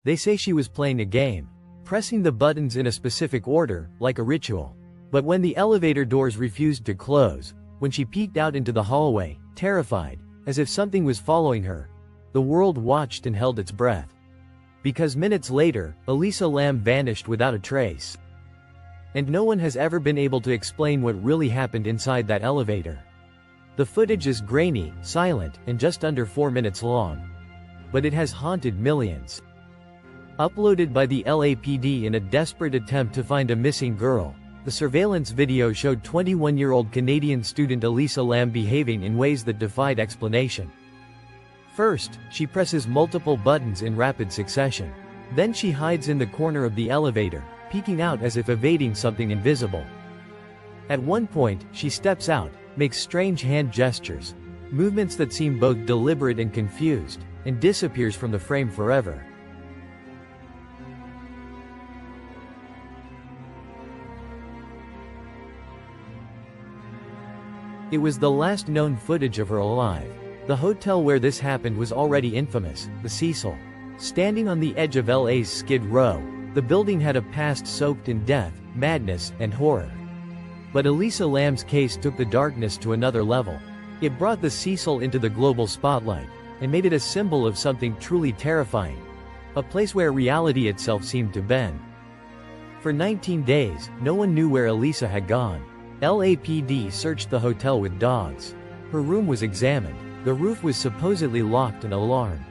They say she was playing a game, pressing the buttons in a specific order, like a ritual. But when the elevator doors refused to close, when she peeked out into the hallway, terrified, as if something was following her, the world watched and held its breath. Because minutes later, Elisa Lam vanished without a trace. And no one has ever been able to explain what really happened inside that elevator. The footage is grainy, silent, and just under 4 minutes long. But it has haunted millions. Uploaded by the LAPD in a desperate attempt to find a missing girl, the surveillance video showed 21-year-old Canadian student Elisa Lam behaving in ways that defied explanation. First, she presses multiple buttons in rapid succession. Then she hides in the corner of the elevator, peeking out as if evading something invisible. At one point, she steps out, makes strange hand gestures, movements that seem both deliberate and confused, and disappears from the frame forever. It was the last known footage of her alive. The hotel where this happened was already infamous, the Cecil. Standing on the edge of LA's Skid Row, the building had a past soaked in death, madness, and horror. But Elisa Lam's case took the darkness to another level. It brought the Cecil into the global spotlight, and made it a symbol of something truly terrifying. A place where reality itself seemed to bend. For 19 days, no one knew where Elisa had gone. LAPD searched the hotel with dogs. Her room was examined. The roof was supposedly locked and alarmed.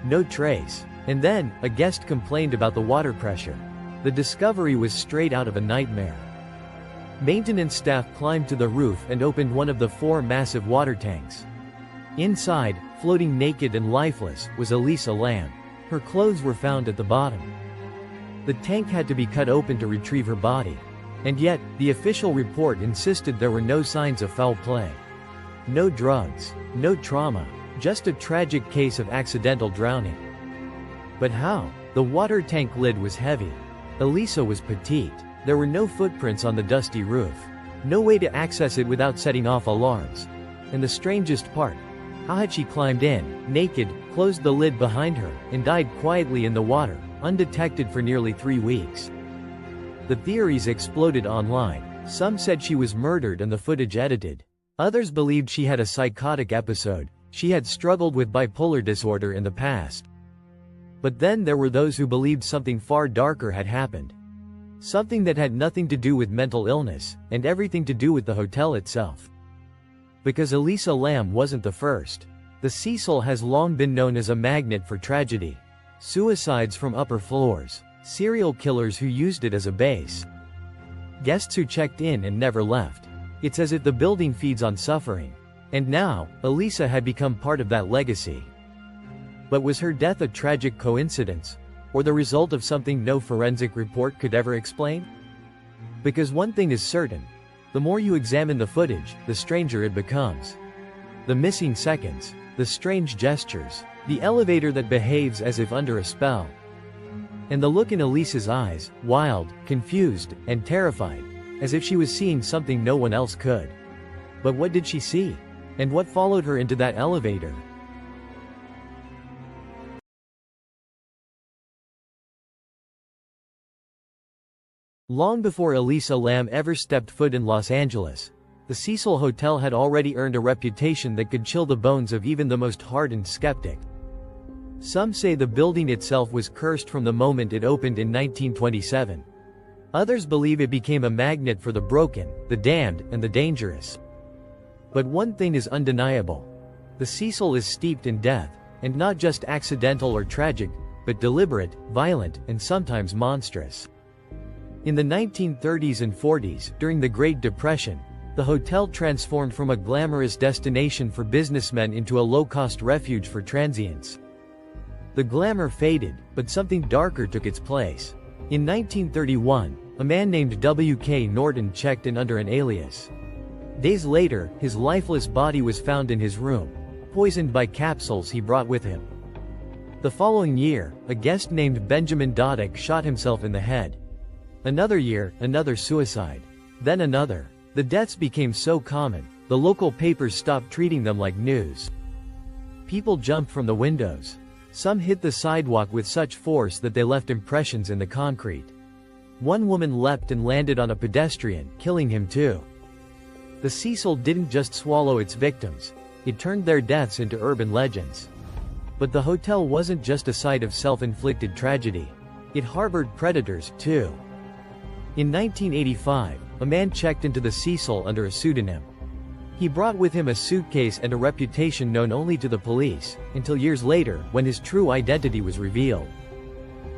No trace. And then, a guest complained about the water pressure. The discovery was straight out of a nightmare. Maintenance staff climbed to the roof and opened one of the 4 massive water tanks. Inside, floating naked and lifeless, was Elisa Lam. Her clothes were found at the bottom. The tank had to be cut open to retrieve her body. And yet, the official report insisted there were no signs of foul play. No drugs, no trauma, just a tragic case of accidental drowning. But how? The water tank lid was heavy. Elisa was petite. There were no footprints on the dusty roof. No way to access it without setting off alarms. And the strangest part, how had she climbed in, naked, closed the lid behind her, and died quietly in the water, undetected for nearly 3 weeks? The theories exploded online. Some said she was murdered and the footage edited. Others believed she had a psychotic episode. She had struggled with bipolar disorder in the past. But then there were those who believed something far darker had happened. Something that had nothing to do with mental illness, and everything to do with the hotel itself. Because Elisa Lam wasn't the first. The Cecil has long been known as a magnet for tragedy. Suicides from upper floors. Serial killers who used it as a base. Guests who checked in and never left. It's as if the building feeds on suffering. And now, Elisa had become part of that legacy. But was her death a tragic coincidence? Or the result of something no forensic report could ever explain? Because one thing is certain. The more you examine the footage, the stranger it becomes. The missing seconds. The strange gestures. The elevator that behaves as if under a spell. And the look in Elisa's eyes, wild, confused, and terrified, as if she was seeing something no one else could. But what did she see? And what followed her into that elevator? Long before Elisa Lam ever stepped foot in Los Angeles, the Cecil Hotel had already earned a reputation that could chill the bones of even the most hardened skeptic. Some say the building itself was cursed from the moment it opened in 1927. Others believe it became a magnet for the broken, the damned, and the dangerous. But one thing is undeniable. The Cecil is steeped in death, and not just accidental or tragic, but deliberate, violent, and sometimes monstrous. In the 1930s and 40s, during the Great Depression, the hotel transformed from a glamorous destination for businessmen into a low-cost refuge for transients. The glamour faded, but something darker took its place. In 1931, a man named W.K. Norton checked in under an alias. Days later, his lifeless body was found in his room, poisoned by capsules he brought with him. The following year, a guest named Benjamin Doddick shot himself in the head. Another year, another suicide. Then another. The deaths became so common, the local papers stopped treating them like news. People jumped from the windows. Some hit the sidewalk with such force that they left impressions in the concrete. One woman leapt and landed on a pedestrian, killing him too. The Cecil didn't just swallow its victims, it turned their deaths into urban legends. But the hotel wasn't just a site of self-inflicted tragedy. It harbored predators, too. In 1985, a man checked into the Cecil under a pseudonym. He brought with him a suitcase and a reputation known only to the police, until years later, when his true identity was revealed.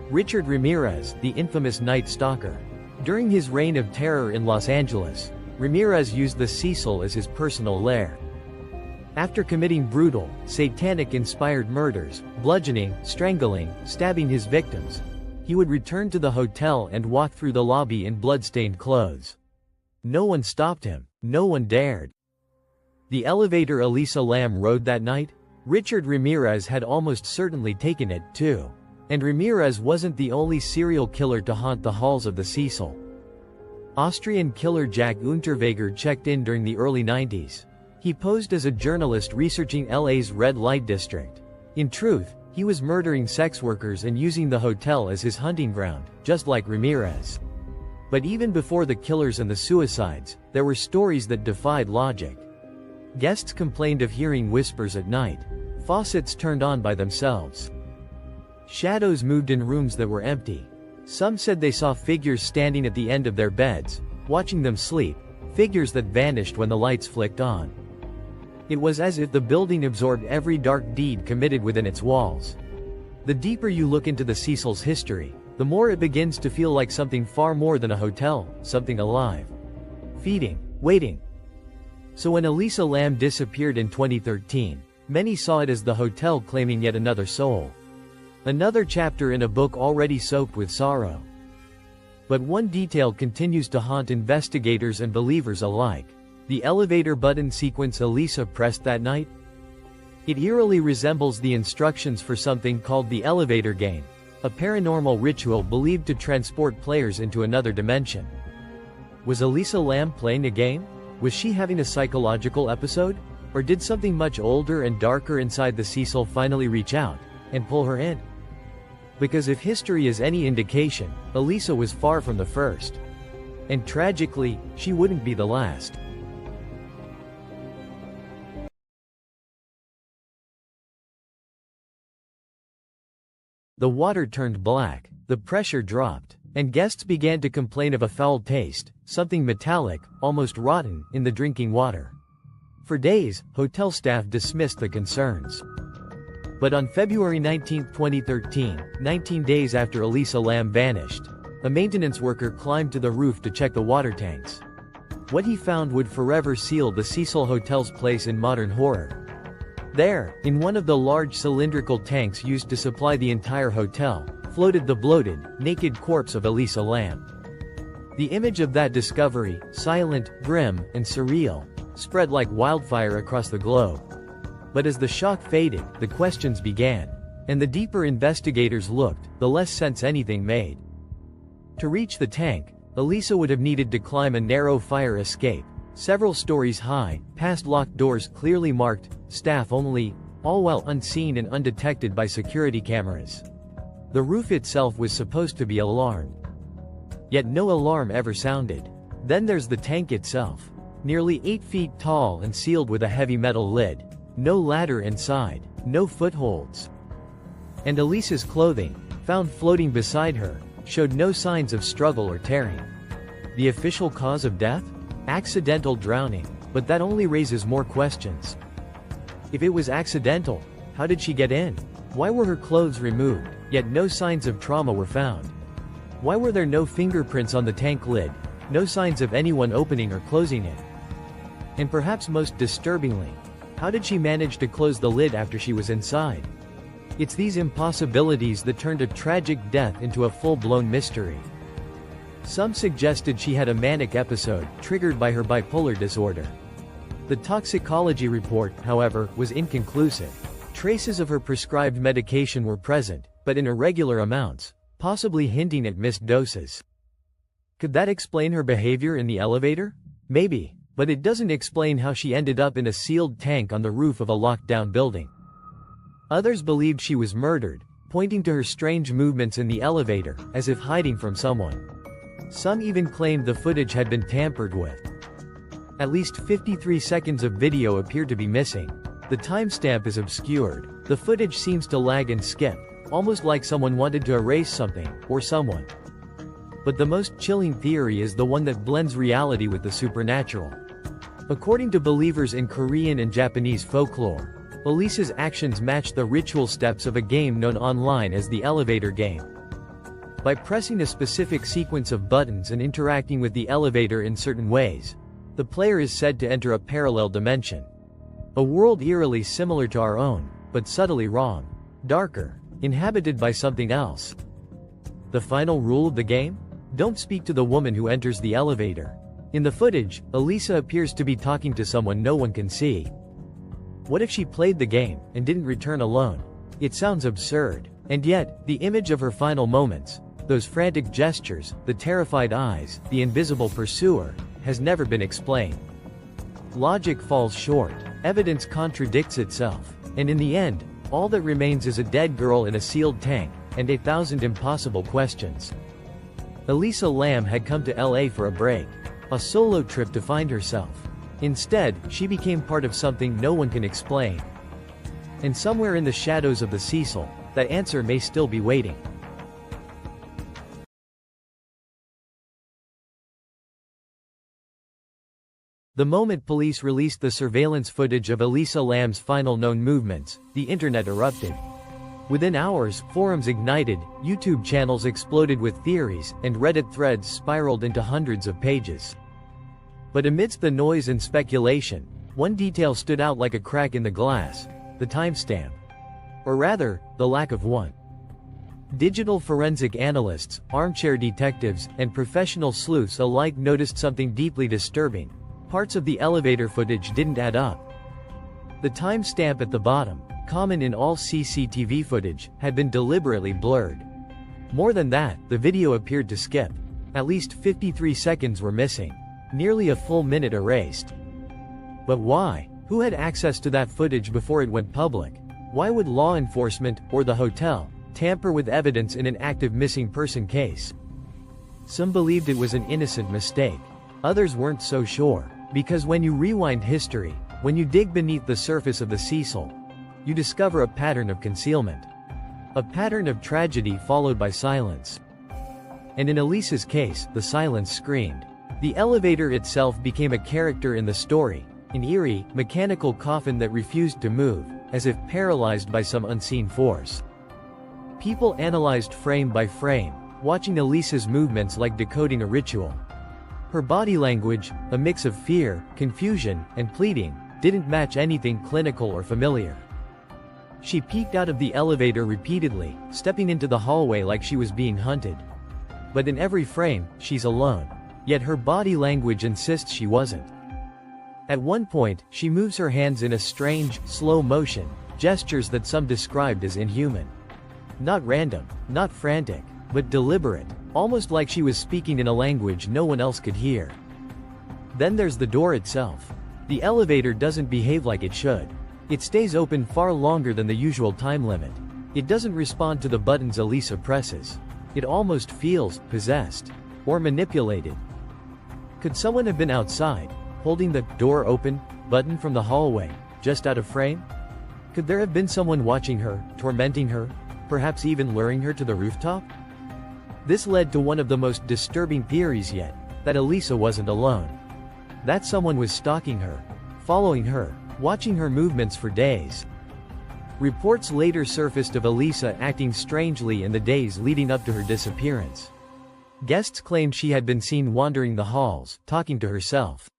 Richard Ramirez, the infamous Night Stalker. During his reign of terror in Los Angeles, Ramirez used the Cecil as his personal lair. After committing brutal, satanic-inspired murders, bludgeoning, strangling, stabbing his victims, he would return to the hotel and walk through the lobby in blood-stained clothes. No one stopped him, no one dared. The elevator Elisa Lam rode that night? Richard Ramirez had almost certainly taken it, too. And Ramirez wasn't the only serial killer to haunt the halls of the Cecil. Austrian killer Jack Unterweger checked in during the early 90s. He posed as a journalist researching LA's red light district. In truth, he was murdering sex workers and using the hotel as his hunting ground, just like Ramirez. But even before the killers and the suicides, there were stories that defied logic. Guests complained of hearing whispers at night. Faucets turned on by themselves. Shadows moved in rooms that were empty. Some said they saw figures standing at the end of their beds, watching them sleep, figures that vanished when the lights flicked on. It was as if the building absorbed every dark deed committed within its walls. The deeper you look into the Cecil's history, the more it begins to feel like something far more than a hotel, something alive. Feeding, waiting. So when Elisa Lam disappeared in 2013, many saw it as the hotel claiming yet another soul. Another chapter in a book already soaked with sorrow. But one detail continues to haunt investigators and believers alike. The elevator button sequence Elisa pressed that night? It eerily resembles the instructions for something called the elevator game, a paranormal ritual believed to transport players into another dimension. Was Elisa Lam playing a game? Was she having a psychological episode? Or did something much older and darker inside the Cecil finally reach out and pull her in? Because if history is any indication, Elisa was far from the first. And tragically, she wouldn't be the last. The water turned black, the pressure dropped, and guests began to complain of a foul taste, something metallic, almost rotten, in the drinking water. For days, hotel staff dismissed the concerns. But on February 19, 2013, 19 days after Elisa Lam vanished, a maintenance worker climbed to the roof to check the water tanks. What he found would forever seal the Cecil Hotel's place in modern horror. There, in one of the large cylindrical tanks used to supply the entire hotel, floated the bloated, naked corpse of Elisa Lam. The image of that discovery, silent, grim, and surreal, spread like wildfire across the globe. But as the shock faded, the questions began. And the deeper investigators looked, the less sense anything made. To reach the tank, Elisa would have needed to climb a narrow fire escape, several stories high, past locked doors clearly marked, staff only, all while unseen and undetected by security cameras. The roof itself was supposed to be alarmed. Yet no alarm ever sounded. Then there's the tank itself. Nearly 8 feet tall and sealed with a heavy metal lid. No ladder inside, no footholds. And Elisa's clothing, found floating beside her, showed no signs of struggle or tearing. The official cause of death? Accidental drowning, but that only raises more questions. If it was accidental, how did she get in? Why were her clothes removed, yet no signs of trauma were found? Why were there no fingerprints on the tank lid, no signs of anyone opening or closing it? And perhaps most disturbingly, how did she manage to close the lid after she was inside? It's these impossibilities that turned a tragic death into a full-blown mystery. Some suggested she had a manic episode, triggered by her bipolar disorder. The toxicology report, however, was inconclusive. Traces of her prescribed medication were present, but in irregular amounts, possibly hinting at missed doses. Could that explain her behavior in the elevator? Maybe, but it doesn't explain how she ended up in a sealed tank on the roof of a locked-down building. Others believed she was murdered, pointing to her strange movements in the elevator, as if hiding from someone. Some even claimed the footage had been tampered with. At least 53 seconds of video appear to be missing. The timestamp is obscured. The footage seems to lag and skip, almost like someone wanted to erase something, or someone. But the most chilling theory is the one that blends reality with the supernatural. According to believers in Korean and Japanese folklore, Elisa's actions match the ritual steps of a game known online as the elevator game. By pressing a specific sequence of buttons and interacting with the elevator in certain ways, the player is said to enter a parallel dimension. A world eerily similar to our own, but subtly wrong, darker, inhabited by something else. The final rule of the game? Don't speak to the woman who enters the elevator. In the footage, Elisa appears to be talking to someone no one can see. What if she played the game and didn't return alone? It sounds absurd. And yet, the image of her final moments, those frantic gestures, the terrified eyes, the invisible pursuer, has never been explained. Logic falls short, evidence contradicts itself, and in the end, all that remains is a dead girl in a sealed tank, and 1,000 impossible questions. Elisa Lam had come to LA for a break, a solo trip to find herself. Instead, she became part of something no one can explain. And somewhere in the shadows of the Cecil, that answer may still be waiting. The moment police released the surveillance footage of Elisa Lam's final known movements, the internet erupted. Within hours, forums ignited, YouTube channels exploded with theories, and Reddit threads spiraled into hundreds of pages. But amidst the noise and speculation, one detail stood out like a crack in the glass: the timestamp. Or rather, the lack of one. Digital forensic analysts, armchair detectives, and professional sleuths alike noticed something deeply disturbing. Parts of the elevator footage didn't add up. The timestamp at the bottom, common in all CCTV footage, had been deliberately blurred. More than that, the video appeared to skip. At least 53 seconds were missing. Nearly a full minute erased. But why? Who had access to that footage before it went public? Why would law enforcement, or the hotel, tamper with evidence in an active missing person case? Some believed it was an innocent mistake. Others weren't so sure. Because when you rewind history, when you dig beneath the surface of the Cecil, you discover a pattern of concealment. A pattern of tragedy followed by silence. And in Elisa's case, the silence screamed. The elevator itself became a character in the story, an eerie, mechanical coffin that refused to move, as if paralyzed by some unseen force. People analyzed frame by frame, watching Elisa's movements like decoding a ritual. Her body language, a mix of fear, confusion, and pleading, didn't match anything clinical or familiar. She peeked out of the elevator repeatedly, stepping into the hallway like she was being hunted. But in every frame, she's alone. Yet her body language insists she wasn't. At one point, she moves her hands in a strange, slow motion, gestures that some described as inhuman. Not random, not frantic, but deliberate, almost like she was speaking in a language no one else could hear. Then there's the door itself. The elevator doesn't behave like it should. It stays open far longer than the usual time limit. It doesn't respond to the buttons Elisa presses. It almost feels possessed or manipulated. Could someone have been outside, holding the door open button from the hallway, just out of frame? Could there have been someone watching her, tormenting her, perhaps even luring her to the rooftop? This led to one of the most disturbing theories yet, that Elisa wasn't alone. That someone was stalking her, following her, watching her movements for days. Reports later surfaced of Elisa acting strangely in the days leading up to her disappearance. Guests claimed she had been seen wandering the halls, talking to herself.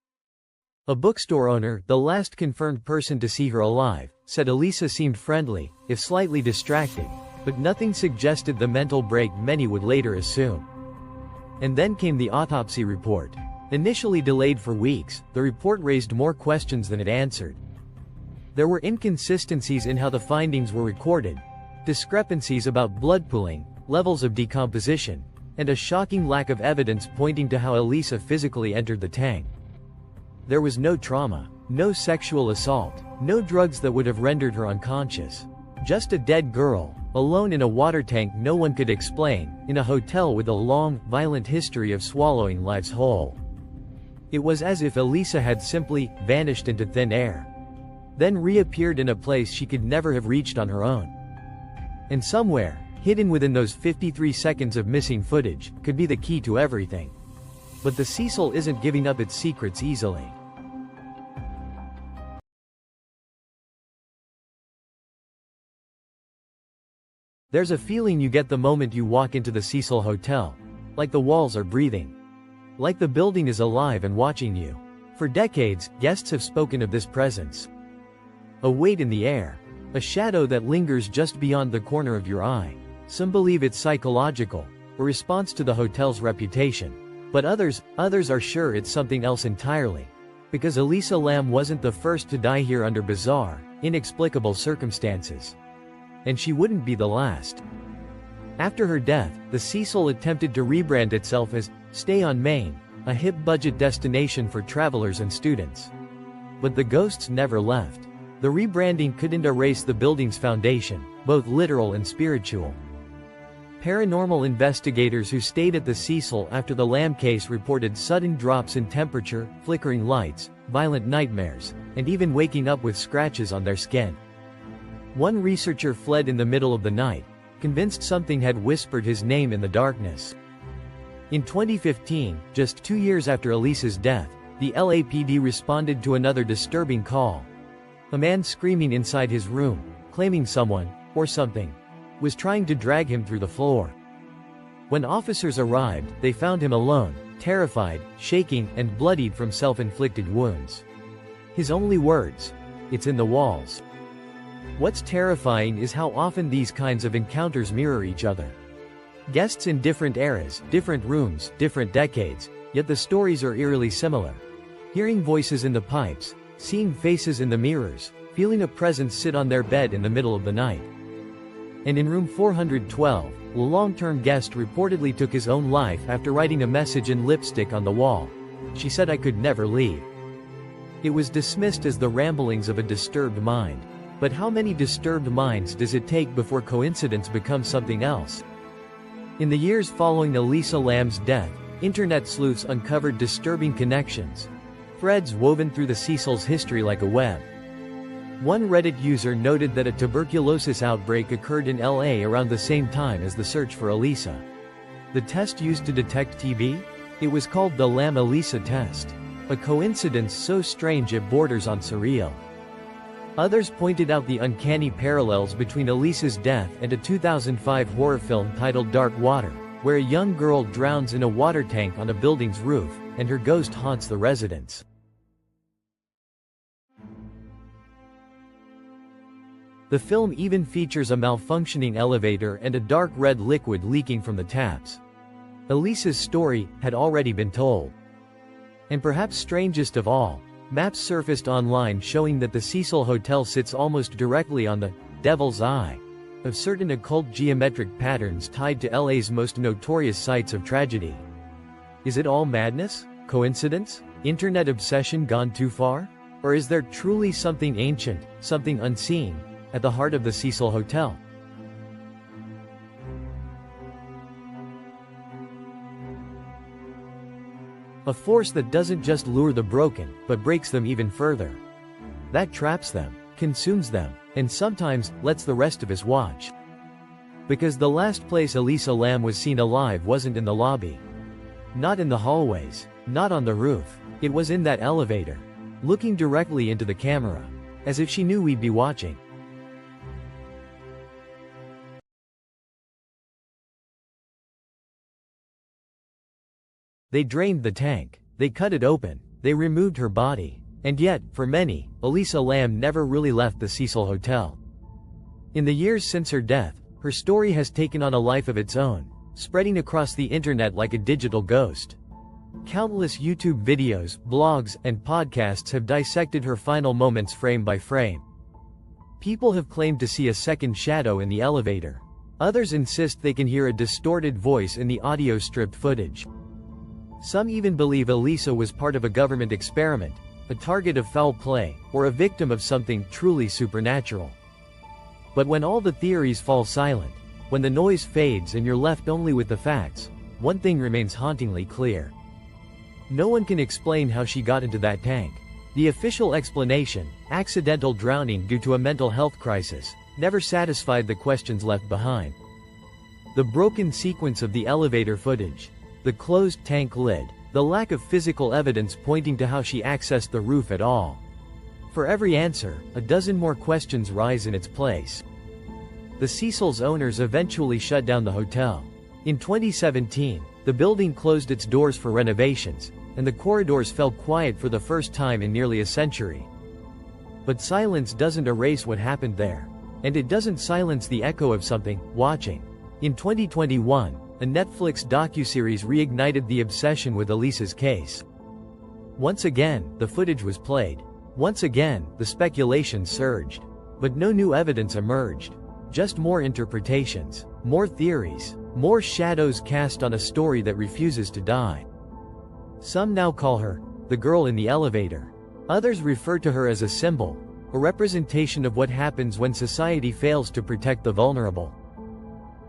A bookstore owner, the last confirmed person to see her alive, said Elisa seemed friendly, if slightly distracted, but nothing suggested the mental break many would later assume. And then came the autopsy report. Initially delayed for weeks, the report raised more questions than it answered. There were inconsistencies in how the findings were recorded, discrepancies about blood pooling, levels of decomposition, and a shocking lack of evidence pointing to how Elisa physically entered the tank. There was no trauma, no sexual assault, no drugs that would have rendered her unconscious. Just a dead girl, alone in a water tank no one could explain, in a hotel with a long, violent history of swallowing lives whole. It was as if Elisa had simply vanished into thin air. Then reappeared in a place she could never have reached on her own. And somewhere, hidden within those 53 seconds of missing footage, could be the key to everything. But the Cecil isn't giving up its secrets easily. There's a feeling you get the moment you walk into the Cecil Hotel. Like the walls are breathing. Like the building is alive and watching you. For decades, guests have spoken of this presence. A weight in the air. A shadow that lingers just beyond the corner of your eye. Some believe it's psychological, a response to the hotel's reputation. But others are sure it's something else entirely. Because Elisa Lam wasn't the first to die here under bizarre, inexplicable circumstances. And she wouldn't be the last. After her death, the Cecil attempted to rebrand itself as Stay on Main, a hip-budget destination for travelers and students. But the ghosts never left. The rebranding couldn't erase the building's foundation, both literal and spiritual. Paranormal investigators who stayed at the Cecil after the Lam case reported sudden drops in temperature, flickering lights, violent nightmares, and even waking up with scratches on their skin. One researcher fled in the middle of the night, convinced something had whispered his name in the darkness. In 2015, just 2 years after Elisa's death, the LAPD responded to another disturbing call. A man screaming inside his room, claiming someone, or something, was trying to drag him through the floor. When officers arrived, they found him alone, terrified, shaking, and bloodied from self-inflicted wounds. His only words, "It's in the walls." What's terrifying is how often these kinds of encounters mirror each other. Guests in different eras, different rooms, different decades, yet the stories are eerily similar. Hearing voices in the pipes, seeing faces in the mirrors, feeling a presence sit on their bed in the middle of the night. And in room 412, a long-term guest reportedly took his own life after writing a message in lipstick on the wall. She said, "I could never leave." It was dismissed as the ramblings of a disturbed mind. But how many disturbed minds does it take before coincidence becomes something else? In the years following Elisa Lam's death, internet sleuths uncovered disturbing connections. Threads woven through the Cecil's history like a web. One Reddit user noted that a tuberculosis outbreak occurred in LA around the same time as the search for Elisa. The test used to detect TB? It was called the Lam-Elisa test. A coincidence so strange it borders on surreal. Others pointed out the uncanny parallels between Elisa's death and a 2005 horror film titled Dark Water, where a young girl drowns in a water tank on a building's roof, and her ghost haunts the residents. The film even features a malfunctioning elevator and a dark red liquid leaking from the taps. Elisa's story had already been told. And perhaps strangest of all, maps surfaced online showing that the Cecil Hotel sits almost directly on the devil's eye of certain occult geometric patterns tied to LA's most notorious sites of tragedy. Is it all madness? Coincidence? Internet obsession gone too far? Or is there truly something ancient, something unseen, at the heart of the Cecil Hotel? A force that doesn't just lure the broken, but breaks them even further. That traps them, consumes them, and sometimes lets the rest of us watch. Because the last place Elisa Lam was seen alive wasn't in the lobby. Not in the hallways, not on the roof. It was in that elevator, looking directly into the camera, as if she knew we'd be watching. They drained the tank, they cut it open, they removed her body. And yet, for many, Elisa Lam never really left the Cecil Hotel. In the years since her death, her story has taken on a life of its own, spreading across the internet like a digital ghost. Countless YouTube videos, blogs, and podcasts have dissected her final moments frame by frame. People have claimed to see a second shadow in the elevator. Others insist they can hear a distorted voice in the audio-stripped footage. Some even believe Elisa was part of a government experiment, a target of foul play, or a victim of something truly supernatural. But when all the theories fall silent, when the noise fades and you're left only with the facts, one thing remains hauntingly clear. No one can explain how she got into that tank. The official explanation, accidental drowning due to a mental health crisis, never satisfied the questions left behind. The broken sequence of the elevator footage, the closed tank lid, the lack of physical evidence pointing to how she accessed the roof at all. For every answer, a dozen more questions rise in its place. The Cecil's owners eventually shut down the hotel. In 2017, the building closed its doors for renovations, and the corridors fell quiet for the first time in nearly a century. But silence doesn't erase what happened there. And it doesn't silence the echo of something watching. In 2021, a Netflix docuseries reignited the obsession with Elisa's case. Once again, the footage was played. Once again, the speculation surged. But no new evidence emerged. Just more interpretations, more theories, more shadows cast on a story that refuses to die. Some now call her the girl in the elevator. Others refer to her as a symbol, a representation of what happens when society fails to protect the vulnerable.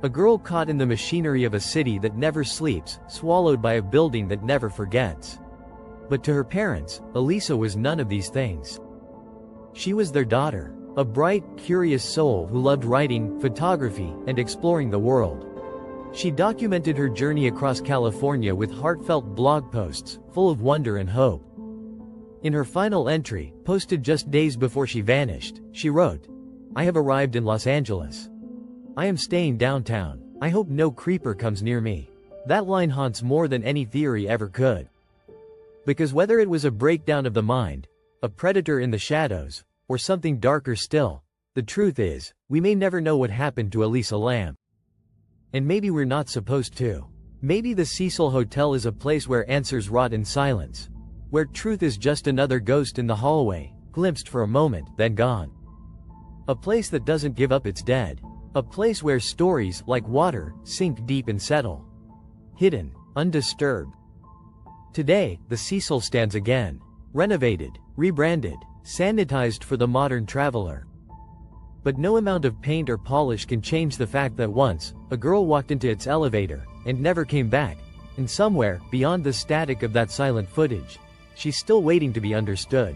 A girl caught in the machinery of a city that never sleeps, swallowed by a building that never forgets. But to her parents, Elisa was none of these things. She was their daughter, a bright, curious soul who loved writing, photography, and exploring the world. She documented her journey across California with heartfelt blog posts, full of wonder and hope. In her final entry, posted just days before she vanished, she wrote, "I have arrived in Los Angeles. I am staying downtown. I hope no creeper comes near me." That line haunts more than any theory ever could. Because whether it was a breakdown of the mind, a predator in the shadows, or something darker still, the truth is, we may never know what happened to Elisa Lam. And maybe we're not supposed to. Maybe the Cecil Hotel is a place where answers rot in silence. Where truth is just another ghost in the hallway, glimpsed for a moment, then gone. A place that doesn't give up its dead. A place where stories, like water, sink deep and settle. Hidden, undisturbed. Today, the Cecil stands again. Renovated, rebranded, sanitized for the modern traveler. But no amount of paint or polish can change the fact that once, a girl walked into its elevator, and never came back. And somewhere, beyond the static of that silent footage, she's still waiting to be understood.